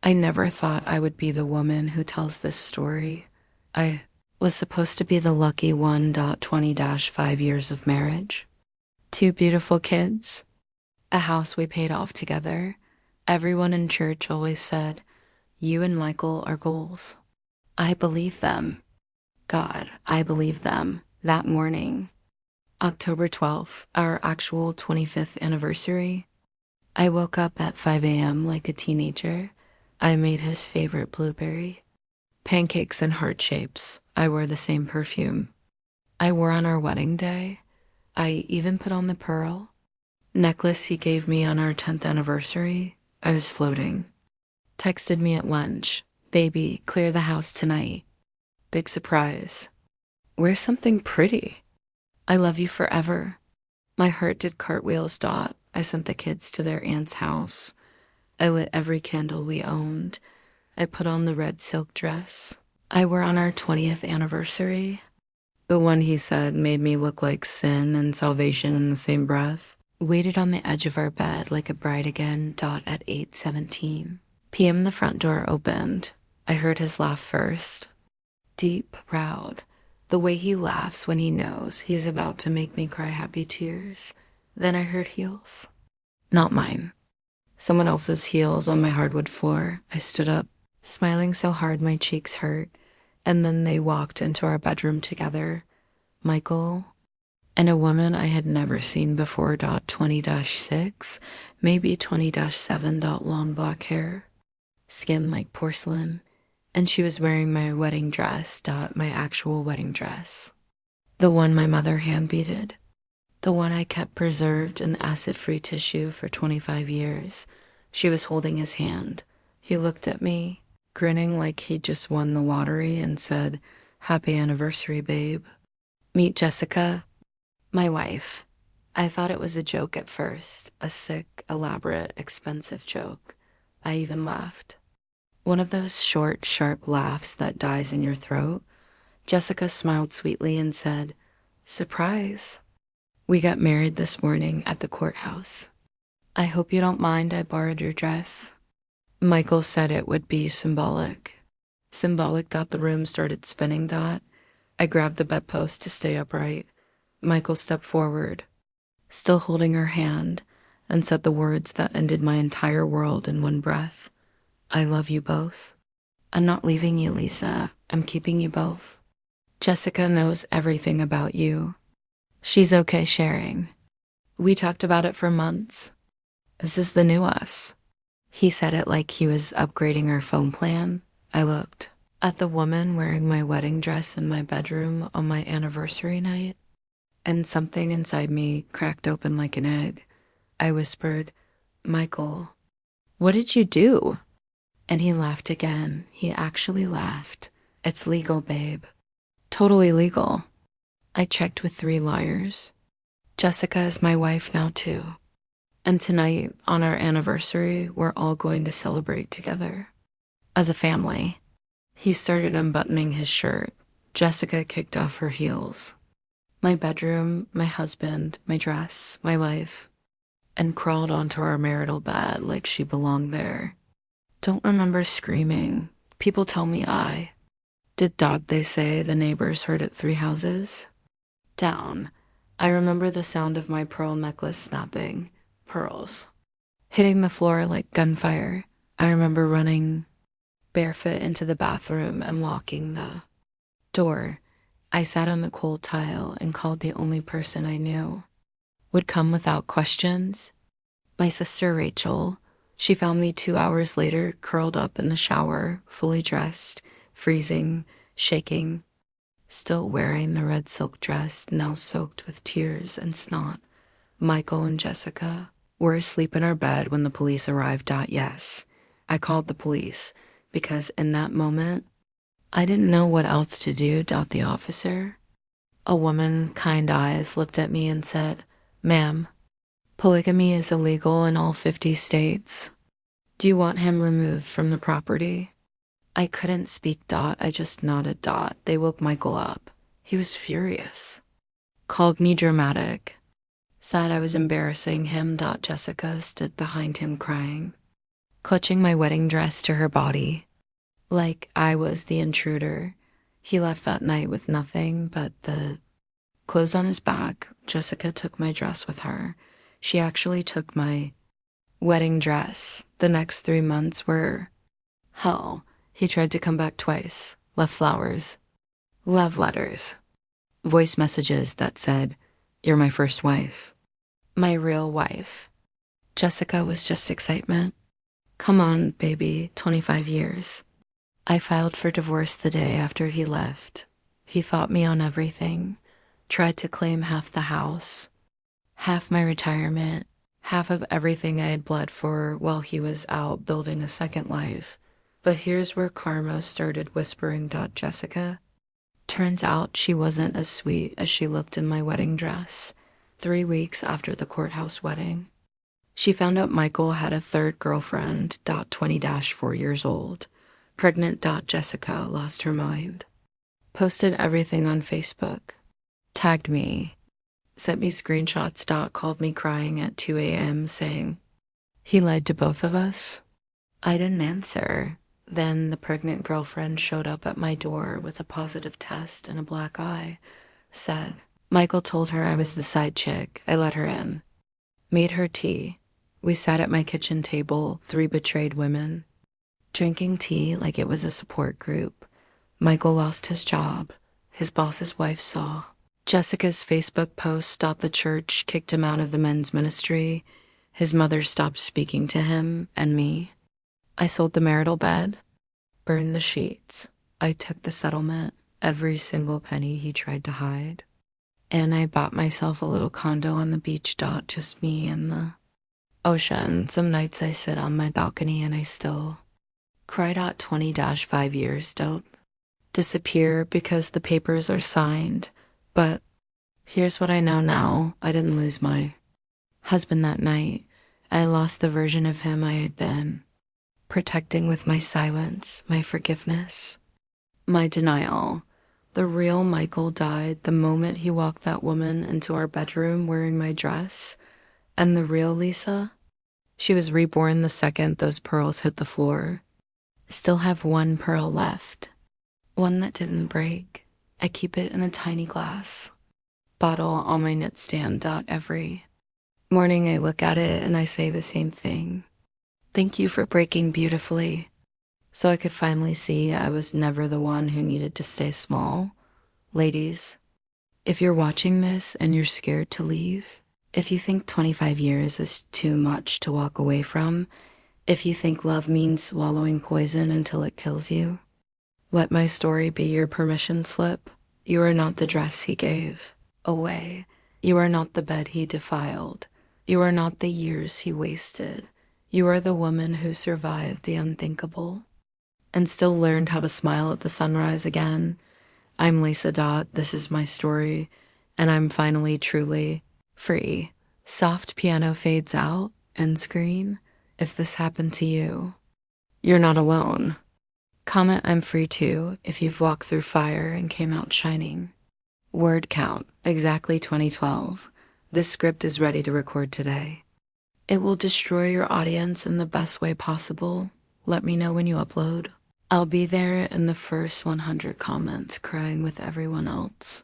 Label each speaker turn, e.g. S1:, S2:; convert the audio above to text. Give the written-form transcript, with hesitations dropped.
S1: I never thought I would be the woman who tells this story. I was supposed to be the lucky one. 20-5 years of marriage, two beautiful kids, a house we paid off together. Everyone in church always said, "You and Michael are goals." I believe them. God, I believe them. That morning, October 12th, our actual 25th anniversary, I woke up at 5 a.m. like a teenager. I made his favorite blueberry pancakes in heart shapes. I wore the same perfume I wore on our wedding day. I even put on the pearl necklace he gave me on our 10th anniversary. I was floating. Texted me at lunch, "Baby, clear the house tonight." Big surprise. Wear something pretty. I love you forever. My heart did cartwheels. I sent the kids to their aunt's house. I lit every candle we owned. I put on the red silk dress I wore on our 20th anniversary. The one he said made me look like sin and salvation in the same breath. Waited on the edge of our bed like a bride again. At 8:17 p.m. the front door opened. I heard his laugh first. Deep, proud. The way he laughs when he knows he's about to make me cry happy tears. Then I heard heels. Not mine. Someone else's heels on my hardwood floor. I stood up, smiling so hard my cheeks hurt, and then they walked into our bedroom together. Michael and a woman I had never seen before. 20-6, maybe 20-7. Long black hair, skin like porcelain, and she was wearing my wedding dress. My actual wedding dress. The one my mother hand-beaded. The one I kept preserved in acid-free tissue for 25 years. She was holding his hand. He looked at me, grinning like he'd just won the lottery, and said, "Happy anniversary, babe." Meet Jessica, my wife. I thought it was a joke at first, a sick, elaborate, expensive joke. I even laughed. One of those short, sharp laughs that dies in your throat. Jessica smiled sweetly and said, "Surprise. We got married this morning at the courthouse. I hope you don't mind I borrowed your dress." Michael said it would be symbolic. Symbolic. The room started spinning. I grabbed the bedpost to stay upright. Michael stepped forward, still holding her hand, and said the words that ended my entire world in one breath. "I love you both. I'm not leaving you, Lisa. I'm keeping you both. Jessica knows everything about you. She's okay sharing. We talked about it for months. This is the new us." He said it like he was upgrading our phone plan. I looked at the woman wearing my wedding dress in my bedroom on my anniversary night, and something inside me cracked open like an egg. I whispered, "Michael, what did you do?" And he laughed again. He actually laughed. "It's legal, babe. Totally legal. I checked with 3 lawyers. Jessica is my wife now, too. And tonight, on our anniversary, we're all going to celebrate together. As a family." He started unbuttoning his shirt. Jessica kicked off her heels. My bedroom, my husband, my dress, my life, and crawled onto our marital bed like she belonged there. Don't remember screaming. People tell me I did. They say the neighbors heard it 3 houses down. I remember the sound of my pearl necklace snapping, pearls, hitting the floor like gunfire. I remember running barefoot into the bathroom and locking the door. I sat on the cold tile and called the only person I knew would come without questions. My sister Rachel. She found me 2 hours later, curled up in the shower, fully dressed, freezing, shaking, still wearing the red silk dress, now soaked with tears and snot. Michael and Jessica were asleep in our bed when the police arrived. Yes, I called the police because in that moment, I didn't know what else to do. The officer, a woman, kind eyes, looked at me and said, "Ma'am, polygamy is illegal in all 50 states. Do you want him removed from the property?" I couldn't speak. I just nodded. They woke Michael up. He was furious. Called me dramatic. Said I was embarrassing him. Jessica stood behind him crying. clutching my wedding dress to her body, like I was the intruder. He left that night with nothing but the clothes on his back. Jessica took my dress with her. She actually took my wedding dress. The next 3 months were hell. He tried to come back twice, left flowers, love letters, voice messages that said, "You're my first wife." My real wife. Jessica was just excitement. Come on, baby, 25 years. I filed for divorce the day after he left. He fought me on everything, tried to claim half the house, half my retirement, half of everything I had bled for while he was out building a second life. But here's where karma started whispering. Jessica. Turns out she wasn't as sweet as she looked in my wedding dress 3 weeks after the courthouse wedding. She found out Michael had a third girlfriend. 20-4 years old. Pregnant. Jessica lost her mind. Posted everything on Facebook. Tagged me. Sent me screenshots. Called me crying at 2 a.m. saying, he lied to both of us. I didn't answer. Then the pregnant girlfriend showed up at my door with a positive test and a black eye. Said, Michael told her I was the side chick. I let her in. Made her tea. We sat at my kitchen table, 3 betrayed women, drinking tea like it was a support group. Michael lost his job. His boss's wife saw. Jessica's Facebook post stopped the church, kicked him out of the men's ministry. His mother stopped speaking to him and me. I sold the marital bed, burned the sheets. I took the settlement, every single penny he tried to hide. And I bought myself a little condo on the beach. Just me and the ocean. Some nights I sit on my balcony and I still cry. 20-5 years don't disappear because the papers are signed. But here's what I know now. I didn't lose my husband that night. I lost the version of him I had been protecting with my silence, my forgiveness, my denial. The real Michael died the moment he walked that woman into our bedroom wearing my dress. And the real Lisa, she was reborn the second those pearls hit the floor. Still have one pearl left, one that didn't break. I keep it in a tiny glass bottle on my nightstand. Every morning I look at it and I say the same thing. Thank you for breaking beautifully, so I could finally see I was never the one who needed to stay small. Ladies, if you're watching this and you're scared to leave, if you think 25 years is too much to walk away from, if you think love means swallowing poison until it kills you, let my story be your permission slip. You are not the dress he gave away. You are not the bed he defiled. You are not the years he wasted. You are the woman who survived the unthinkable and still learned how to smile at the sunrise again. I'm Lisa. This is my story, and I'm finally truly free. Soft piano fades out, end screen. If this happened to you, you're not alone. Comment I'm free too if you've walked through fire and came out shining. Word count, exactly 2012. This script is ready to record today. It will destroy your audience in the best way possible. Let me know when you upload. I'll be there in the first 100 comments crying with everyone else.